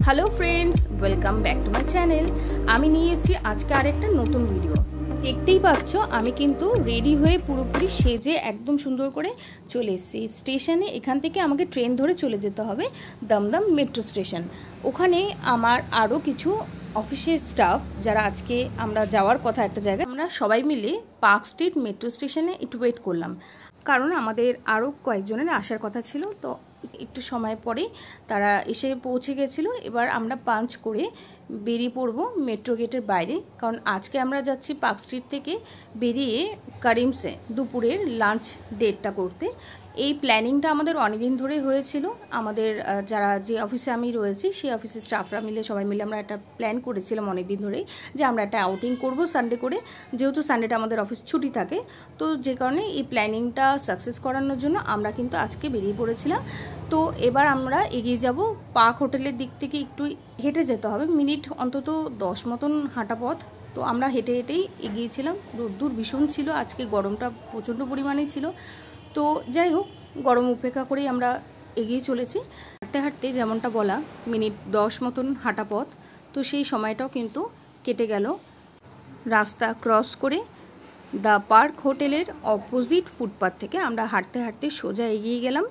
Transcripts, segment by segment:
Hello friends, welcome back to my channel. আমি নিয়ে এসেছি আজকে আরেকটা নতুন ভিডিও। দেখতেই পাচ্ছ আমি কিন্তু রেডি হয়ে পুরোপুরি সেজে একদম সুন্দর করে চলে এসেছি স্টেশনে। এখান থেকে আমাকে ট্রেন ধরে চলে যেতে হবে দমদম মেট্রো স্টেশন। ওখানে আমার আরও কিছু অফিসের স্টাফ যারা আজকে আমরা যাওয়ার কথা একটা জায়গায়, আমরা সবাই মিলে পার্ক স্ট্রিট মেট্রো স্টেশনে একটু ওয়েট করলাম, কারণ আমাদের আরও কয়েকজনের আসার কথা ছিল। তো একটু সময় পরে তারা এসে পৌঁছে গেছিলো। এবার আমরা পাঞ্চ করে বেরিয়ে পড়বো মেট্রো গেটের বাইরে, কারণ আজকে আমরা যাচ্ছি পার্ক স্ট্রিট থেকে বেরিয়ে কারিমসে দুপুরের লাঞ্চ ডেটটা করতে। এই প্ল্যানিংটা আমাদের অনেকদিন ধরে হয়েছিল। আমাদের যারা যে অফিসে আমি রয়েছি সেই অফিসের স্টাফরা মিলে সবাই মিলে আমরা একটা প্ল্যান করেছিলাম অনেকদিন ধরেই, যে আমরা একটা আউটিং করব সানডে করে, যেহেতু সানডেটা আমাদের অফিস ছুটি থাকে। তো যে কারণে এই প্ল্যানিংটা সাকসেস করানোর জন্য আমরা কিন্তু আজকে বেরিয়ে পড়েছিলাম। তো এবার আমরা এগিয়ে যাব পার্ক হোটেলের দিক থেকে। একটু হেঁটে যেতে হবে, মিনিট অন্তত 10 মতন হাঁটা পথ। তো আমরা হেঁটে হেঁটেই এগিয়েছিলাম। রোদ্দুর ভীষণ ছিল, আজকে গরমটা প্রচণ্ড পরিমাণে ছিল। তো যাই হোক, গরম উপেক্ষা করেই আমরা এগিয়ে চলেছি হাঁটতে হাঁটতে। যেমনটা বলা, মিনিট 10 মতন হাঁটা পথ। তো সেই সময়টাও কিন্তু কেটে গেল। রাস্তা ক্রস করে দ্য পার্ক হোটেলের অপোজিট ফুটপাথ থেকে আমরা হাঁটতে হাঁটতে সোজা এগিয়ে গেলাম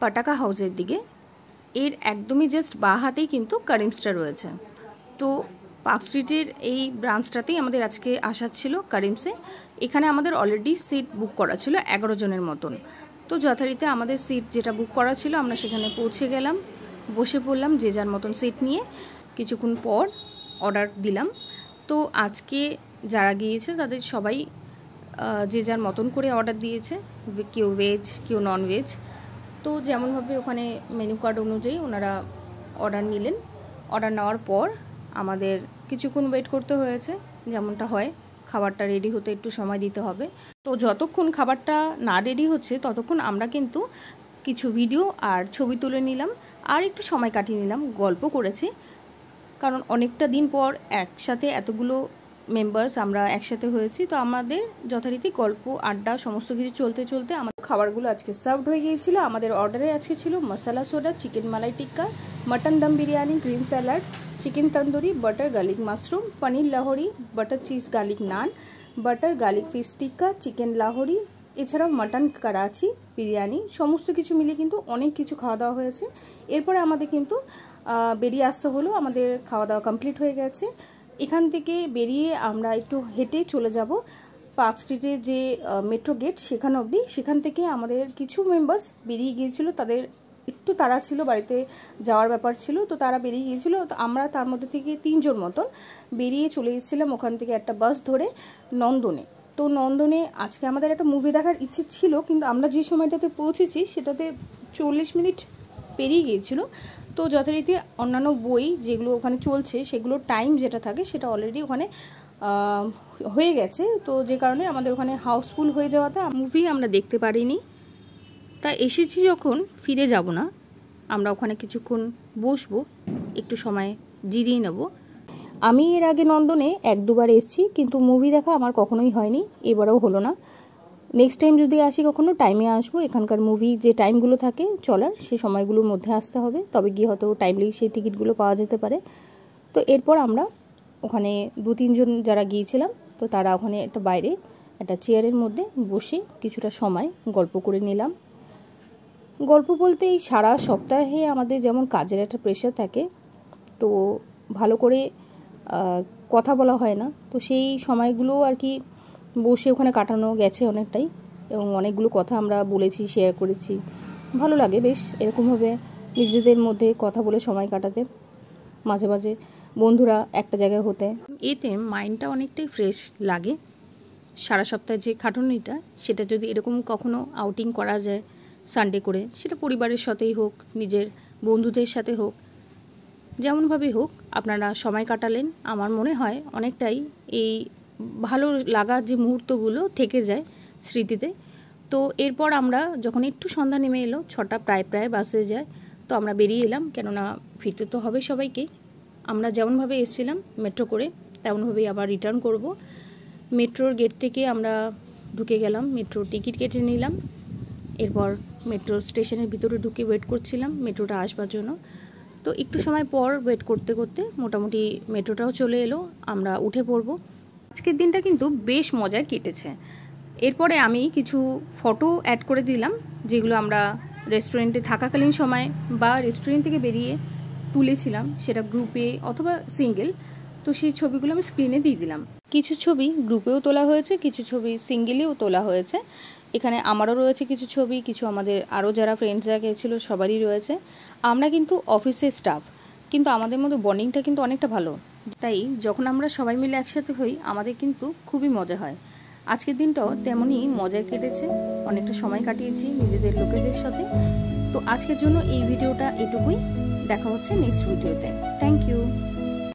পাটাকা হাউসের দিকে। এর একদমই জাস্ট বাঁ হাতেই কিন্তু কারিমসটা রয়েছে। তো পার্ক স্ট্রিটের এই ব্রাঞ্চটাতেই আমাদের আজকে আসা ছিল কারিমসে। এখানে আমাদের অলরেডি সিট বুক করা ছিল 11 জনের মতন। তো যথারীতি আমাদের সিট যেটা বুক করা ছিল আমরা সেখানে পৌঁছে গেলাম, বসে পড়লাম যে যার মতন সিট নিয়ে। কিছুক্ষণ পর অর্ডার দিলাম। তো আজকে যারা গিয়েছে তাদের সবাই যে যার মতন করে অর্ডার দিয়েছে, কেউ ভেজ কেউ নন ভেজ। তো যেমনভাবে ওখানে মেনু কার্ড অনুযায়ী ওনারা অর্ডার নিলেন। অর্ডার নেওয়ার পর আমাদের কিছুক্ষণ ওয়েট করতে হয়েছে, যেমনটা হয়, খাবারটা রেডি হতে একটু সময় দিতে হবে। তো যতক্ষণ খাবারটা না রেডি হচ্ছে ততক্ষণ আমরা কিন্তু কিছু ভিডিও আর ছবি তুলে নিলাম, আর একটু সময় কাটিয়ে নিলাম, গল্প করেছি। কারণ অনেকটা দিন পর একসাথে এতগুলো মেম্বার্স আমরা একসাথে হয়েছি। তো আমাদের যথারীতি গল্প আড্ডা সমস্ত কিছু চলতে চলতে আমাদের খাবারগুলো আজকে সার্ভড হয়ে গিয়েছিল। আমাদের অর্ডারে আজকে ছিল masala soda, chicken malai tikka, mutton dum biryani, green salad, chicken tandoori, butter garlic mushroom, paneer Lahori, butter cheese garlic naan, butter garlic fish tikka, chicken Lahori, এছাড়াও মাটন করাচি বিরিয়ানি। সমস্ত কিছু মিলিয়ে কিন্তু অনেক কিছু খাওয়া দাওয়া হয়েছে। এরপরে আমাদের কিন্তু বেরিয়ে আসতে হলো। আমাদের খাওয়া দাওয়া কমপ্লিট হয়ে গেছে। এখান থেকে বেরিয়ে আমরা একটু হেঁটে চলে যাব পার্ক স্ট্রিটে যে মেট্রো গেট সেখানে অবধি। সেখান থেকে আমাদের কিছু মেম্বার্স বেরিয়ে গিয়েছিল, তাদের একটু তাড়া ছিল, বাড়িতে যাওয়ার ব্যাপার ছিল। তো তারা বেরিয়ে গিয়েছিল। তো আমরা তার মধ্যে থেকে 3 জন মতন বেরিয়ে চলে এসেছিলাম ওখান থেকে একটা বাস ধরে নন্দনে। তো নন্দনে আজকে আমাদের একটা মুভি দেখার ইচ্ছে ছিল, কিন্তু আমরা যে সময়টাতে পৌঁছেছি সেটাতে 40 মিনিট পেরিয়ে গিয়েছিল। তো যথারীতি অন্যান্য বই যেগুলো ওখানে চলছে সেগুলোর টাইম যেটা থাকে সেটা অলরেডি ওখানে হয়ে গেছে। তো যে কারণে আমাদের ওখানে হাউসফুল হয়ে যাওয়াতে মুভি আমরা দেখতে পারিনি। তা এসেছি যখন, ফিরে যাব না, আমরা ওখানে কিছুক্ষণ বসবো, একটু সময় জিরিয়ে নেব। আমি এর আগে নন্দনে 1-2বার এসেছি, কিন্তু মুভি দেখা আমার কখনোই হয়নি, এবারেও হলো না। নেক্সট টাইম যদি আসি কখনো টাইমে আসবো। এখানকার মুভি যে টাইমগুলো থাকে চলার, সেই সময়গুলোর মধ্যে আসতে হবে, তবে গিয়ে হয়তো টাইমলি সেই টিকিটগুলো পাওয়া যেতে পারে। তো এরপর আমরা ওখানে 2-3 জন যারা গিয়েছিলাম, তো তারা ওখানে একটা বাইরে একটা চেয়ারের মধ্যে বসে কিছুটা সময় গল্প করে নিলাম। গল্প বলতে এই সারা সপ্তাহে আমাদের যেমন কাজের একটা প্রেশার থাকে, তো ভালো করে কথা বলা হয় না। তো সেই সময়গুলো আর কি বসে ওখানে কাটানো গেছে অনেকটাই, এবং অনেকগুলো কথা আমরা বলেছি, শেয়ার করেছি। ভালো লাগে বেশ এরকমভাবে নিজেদের মধ্যে কথা বলে সময় কাটাতে, মাঝে মাঝে বন্ধুরা একটা জায়গায় হতে। এতে মাইন্ডটা অনেকটাই ফ্রেশ লাগে। সারা সপ্তাহে যে খাটুনিটা, সেটা যদি এরকম কখনো আউটিং করা যায় সানডে করে, সেটা পরিবারের সাথেই হোক, নিজের বন্ধুদের সাথে হোক, যেমনভাবেই হোক আপনারা সময় কাটালেন, আমার মনে হয় অনেকটাই এই ভালো লাগার যে মুহূর্তগুলো থেকে যায় স্মৃতিতে। তো এরপর আমরা যখন একটু সন্ধ্যা নেমে এলো, 6টা প্রায় বাসে যায়, তো আমরা বেরিয়ে এলাম, কেননা ফিরতে তো হবে সবাইকে। আমরা যেমনভাবে এসেছিলাম মেট্রো করে, তেমনভাবেই আবার রিটার্ন করব। মেট্রোর গেট থেকে আমরা ঢুকে গেলাম, মেট্রোর টিকিট কেটে নিলাম। এরপর মেট্রো স্টেশনের ভিতরে ঢুকে ওয়েট করছিলাম মেট্রোটা আসবার জন্য। তো তো একটু সময় পর ওয়েট করতে করতে মোটামুটি মেট্রোটাও চলে এলো, আমরা উঠে পড়বো। আজকের দিনটা কিন্তু বেশ মজায় কেটেছে। এরপরে আমি কিছু ফটো অ্যাড করে দিলাম, যেগুলো আমরা রেস্টুরেন্টে থাকাকালীন সময় বা রেস্টুরেন্ট থেকে বেরিয়ে তুলেছিলাম, সেটা গ্রুপে অথবা সিঙ্গেল। তো সেই ছবিগুলো আমি স্ক্রিনে দিয়ে দিলাম। কিছু ছবি গ্রুপেও তোলা হয়েছে, কিছু ছবি সিঙ্গেলেও তোলা হয়েছে। এখানে আমারও রয়েছে কিছু ছবি, কিছু আমাদের আরও যারা ফ্রেন্ডসরা গেছিলো সবারই রয়েছে। আমরা কিন্তু অফিসের স্টাফ, কিন্তু আমাদের মধ্যে বন্ডিংটা কিন্তু অনেকটা ভালো। তাই যখন আমরা সবাই মিলে একসাথে হই আমাদের কিন্তু খুবই মজা হয়। আজকের দিনটাও তেমনই মজায় কেটেছে, অনেকটা সময় কাটিয়েছি নিজেদের লোকেদের সাথে। তো আজকের জন্য এই ভিডিওটা এটুকুই, দেখা হচ্ছে নেক্সট ভিডিওতে। Thank you.